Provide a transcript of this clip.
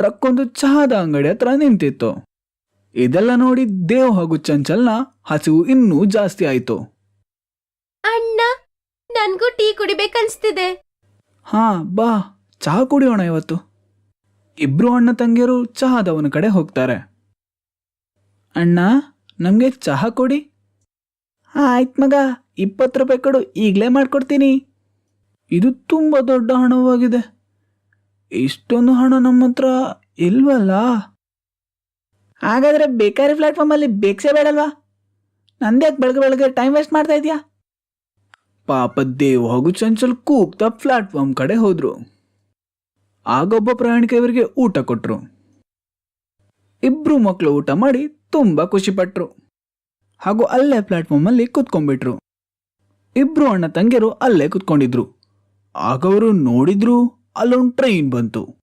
Truck ಒಂದು ಚಹಾದ ಅಂಗಡಿ ಹತ್ರ ನಿಂತಿತ್ತು. ಇದೆಲ್ಲ ನೋಡಿ ದೇವ್ ಹಾಗೂ ಚಂಚಲ್ನ ಹಸಿವು ಇನ್ನೂ ಜಾಸ್ತಿ ಆಯ್ತು. ಅಣ್ಣ, ನನ್ಗೂ ಟೀ ಕುಡಿಬೇಕನ್ಸ್ತಿದೆ. ಹಾ ಬಾ, ಚಹಾ ಕುಡಿಯೋಣ ಇವತ್ತು. ಇಬ್ರು ಅಣ್ಣ ತಂಗಿಯರು ಚಹಾದವನ ಕಡೆ ಹೋಗ್ತಾರೆ. ಅಣ್ಣ, ನಮಗೆ ಚಹಾ ಕೊಡಿ. ಆಯ್ತು ಮಗ, 20 ರೂಪಾಯಿ ಕೊಡು, ಈಗಲೇ ಮಾಡ್ಕೊಡ್ತೀನಿ. ಇದು ತುಂಬ ದೊಡ್ಡ ಹಣವಾಗಿದೆ. ಇಷ್ಟೊಂದು ಹಣ ನಮ್ಮ ಹತ್ರ ಇಲ್ವಲ್ಲ. ಹಾಗಾದರೆ ಬೇಕಾರಿ ಪ್ಲಾಟ್ಫಾರ್ಮಲ್ಲಿ ಭಿಕ್ಷೆ ಬೇಡಲ್ವಾ? ನಂದ್ಯಾಕೆ ಬೆಳಗ್ಗೆ ಬೆಳಗ್ಗೆ ಟೈಮ್ ವೇಸ್ಟ್ ಮಾಡ್ತಾ ಇದೆಯಾ? ಪಾಪ ದೇವ್ ಹಾಗೂ ಚಂಚಲ್ ಕೂಗ್ತಾ ಪ್ಲಾಟ್ಫಾರ್ಮ್ ಕಡೆ ಹೋದ್ರು. ಆಗೊಬ್ಬ ಪ್ರಯಾಣಿಕ ಇವರಿಗೆ ಊಟ ಕೊಟ್ರು. ಇಬ್ರು ಮಕ್ಕಳು ಊಟ ಮಾಡಿ ತುಂಬಾ ಖುಷಿ ಪಟ್ರು ಹಾಗೂ ಅಲ್ಲೇ ಪ್ಲಾಟ್ಫಾರ್ಮ್ ಅಲ್ಲಿ ಕುತ್ಕೊಂಡ್ಬಿಟ್ರು. ಇಬ್ರು ಅಣ್ಣ ತಂಗಿಯರು ಅಲ್ಲೇ ಕುತ್ಕೊಂಡಿದ್ರು. ಆಗ ಅವರು ನೋಡಿದ್ರು, ಅಲ್ಲೊಂದು ಟ್ರೈನ್ ಬಂತು.